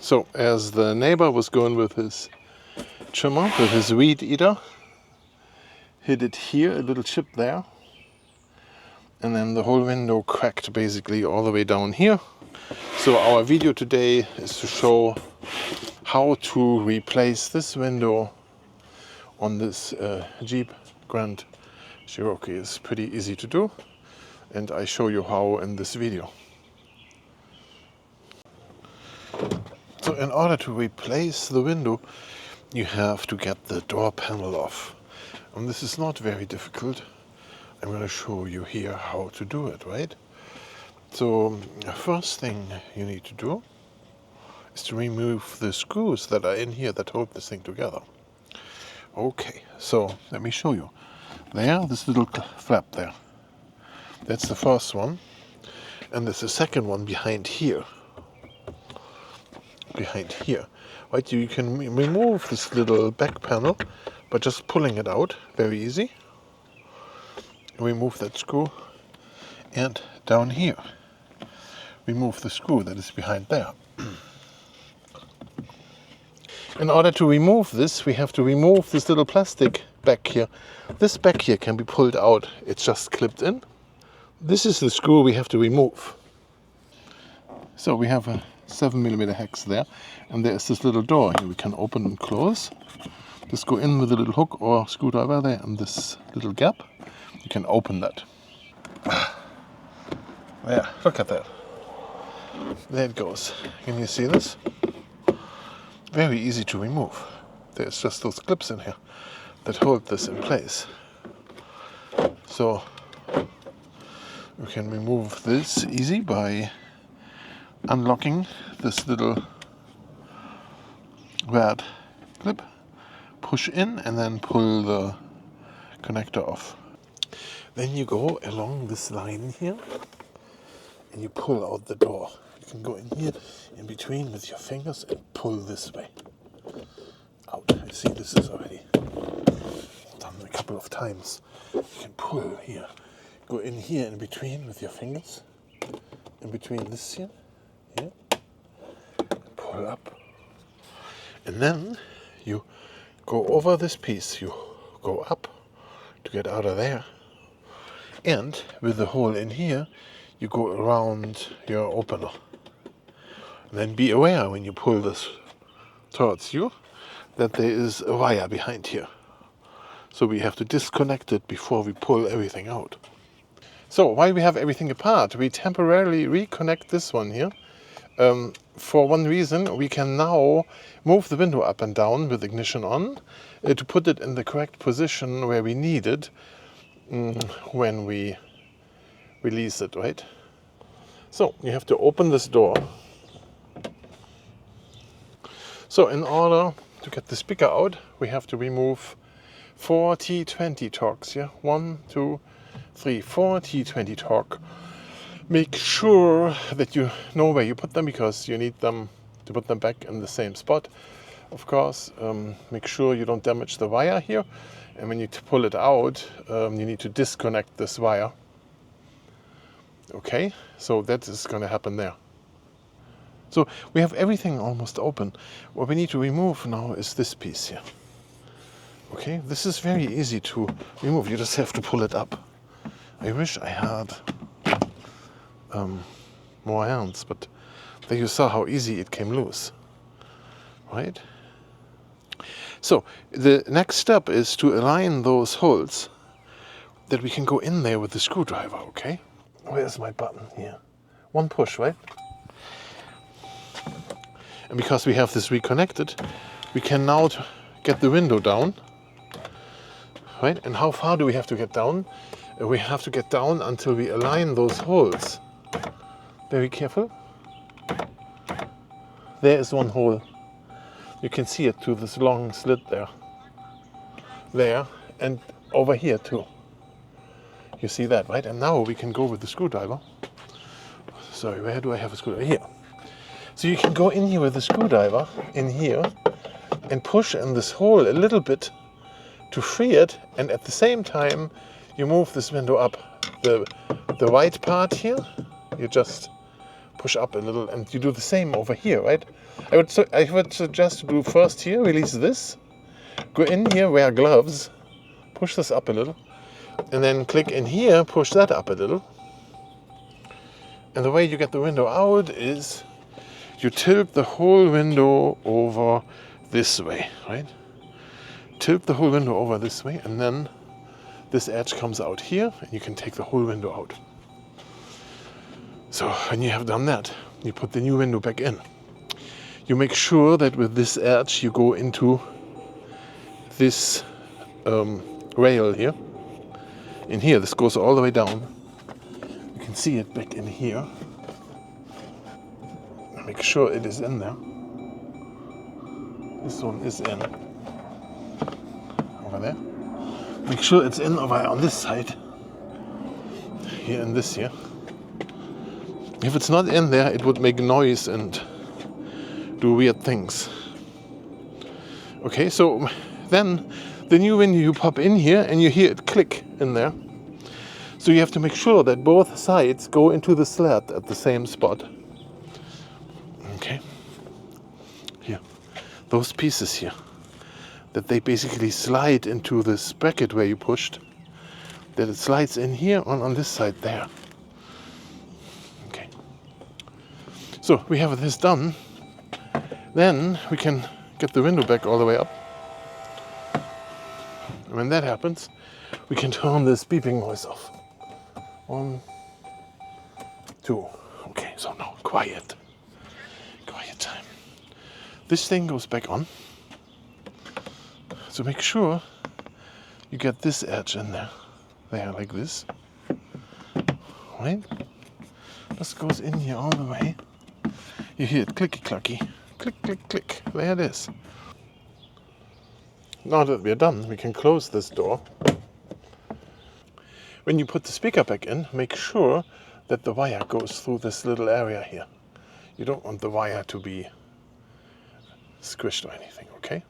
So as the neighbor was going with his trimmer, with his weed eater, hit it here, a little chip there, and then the whole window cracked basically all the way down here. So our video today is to show how to replace this window on this Jeep Grand Cherokee. It's pretty easy to do, and I show you how in this video. So in order to replace the window, you have to get the door panel off. And this is not very difficult. I'm going to show you here how to do it, right? So the first thing you need to do is to remove the screws that are in here that hold this thing together. Okay, so let me show you. There, this little flap there. That's the first one. And there's a second one behind here. Right, you can remove this little back panel by just pulling it out, very easy. Remove that screw, and down here remove the screw that is behind there. In order to remove this, we have to remove this little plastic back here. This back here can be pulled out, it's just clipped in. This is the screw we have to remove. So we have a 7mm hex there, and there's this little door here we can open and close. Just go in with a little hook or screwdriver there, and this little gap, you can open that. Yeah, look at that. There it goes. Can you see this? Very easy to remove. There's just those clips in here that hold this in place. So you can remove this easy by unlocking this little red clip, push in, and then pull the connector off. Then you go along this line here and you pull out the door. You can go in here in between with your fingers and pull this way out. I see this is already done a couple of times. You can pull here. Go in here in between with your fingers, in between this here, pull up, and then you go over this piece, you go up to get out of there, and with the hole in here you go around your opener. And then be aware when you pull this towards you that there is a wire behind here, so we have to disconnect it before we pull everything out. So while we have everything apart, we temporarily reconnect this one here. For one reason, we can now move the window up and down with ignition on to put it in the correct position where we need it when we release it, right? So you have to open this door. So in order to get the speaker out, we have to remove 4 T20 torques here. 1, 2, 3, 4 T20 torque. Make sure that you know where you put them, because you need them to put them back in the same spot. Of course, make sure you don't damage the wire here. And when you pull it out, you need to disconnect this wire. Okay, so that is going to happen there. So we have everything almost open. What we need to remove now is this piece here. Okay, this is very easy to remove. You just have to pull it up. I wish I had more hands, but there you saw how easy it came loose, right? So the next step is to align those holes that we can go in there with the screwdriver, okay? Where's my button here? One push, right? And because we have this reconnected, we can now get the window down, right? And how far do we have to get down? We have to get down until we align those holes. Very careful. There is one hole. You can see it through this long slit there. There, and over here too. You see that, right? And now we can go with the screwdriver. Sorry, where do I have a screwdriver? Here. So you can go in here with the screwdriver, in here, and push in this hole a little bit to free it, and at the same time you move this window up. The white part here, you just push up a little, and you do the same over here, right? I would suggest to do first here, release this, go in here, wear gloves, push this up a little, and then click in here, push that up a little. And the way you get the window out is you tilt the whole window over this way, right? Tilt the whole window over this way, and then this edge comes out here, and you can take the whole window out. So when you have done that, you put the new window back in. You make sure that with this edge you go into this rail here. In here, this goes all the way down. You can see it back in here. Make sure it is in there. This one is in. Over there. Make sure it's in over on this side. Here and this here. If it's not in there, it would make noise and do weird things. Okay, so then the new window you pop in here and you hear it click in there. So you have to make sure that both sides go into the slat at the same spot. Okay. Here. Those pieces here. That they basically slide into this bracket where you pushed. That it slides in here on this side there. Okay. So we have this done. Then we can get the window back all the way up. And when that happens, we can turn this beeping noise off. 1, 2. Okay, so now quiet. Quiet time. This thing goes back on. So make sure you get this edge in there. There, like this. Right? This goes in here all the way. You hear it clicky clacky. Click, click, click. There it is. Now that we're done, we can close this door. When you put the speaker back in, make sure that the wire goes through this little area here. You don't want the wire to be squished or anything, okay?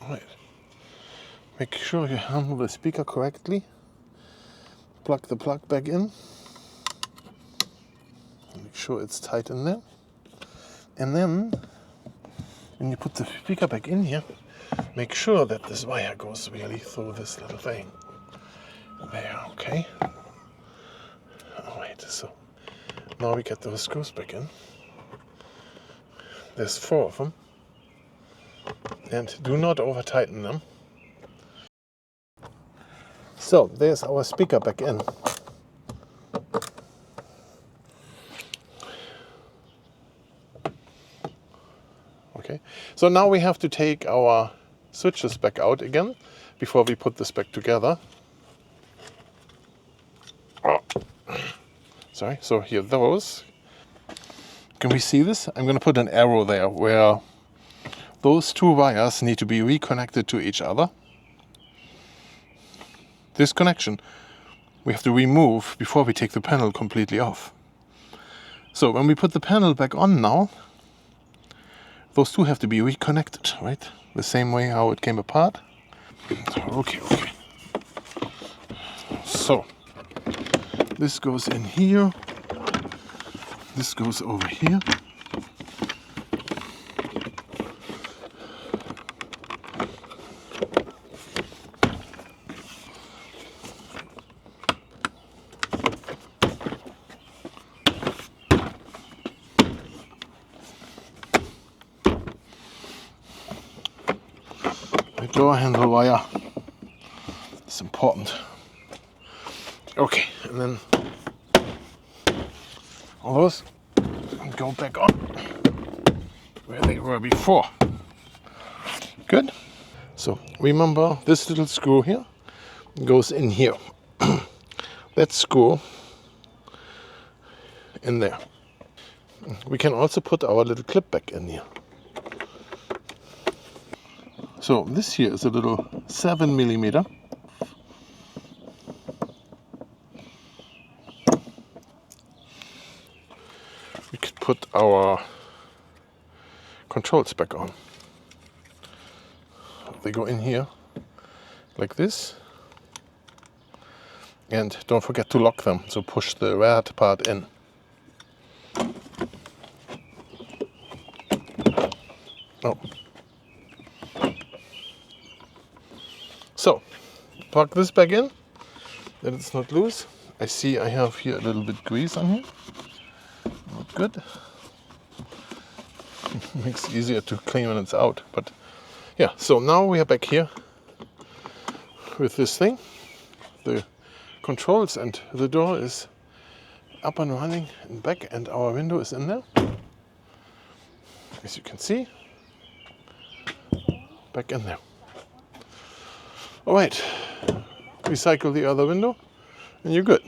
Alright. Make sure you handle the speaker correctly. Plug the plug back in. Make sure it's tight in there. And then, when you put the speaker back in here, make sure that this wire goes really through this little thing. There, okay. Alright, so now we get those screws back in. There's 4 of them. And do not over tighten them. So, there's our speaker back in. Okay, so now we have to take our switches back out again before we put this back together. Oh. Sorry, so here those. Can we see this? I'm going to put an arrow there where those 2 wires need to be reconnected to each other. This connection we have to remove before we take the panel completely off. So when we put the panel back on now, those 2 have to be reconnected, right? The same way how it came apart. Okay. So this goes in here. This goes over here. The door handle wire is important. Okay, and then all those go back on where they were before. Good. So remember, this little screw here goes in here. That screw in there. We can also put our little clip back in here. So this here is a little 7mm. We could put our controls back on. They go in here like this. And don't forget to lock them, so push the red part in. Oh. So, plug this back in, that it's not loose. I see I have here a little bit grease on here. Not good. Makes it easier to clean when it's out. But yeah, so now we are back here with this thing. The controls and the door is up and running and back, and our window is in there. As you can see, back in there. All right, recycle the other window and you're good.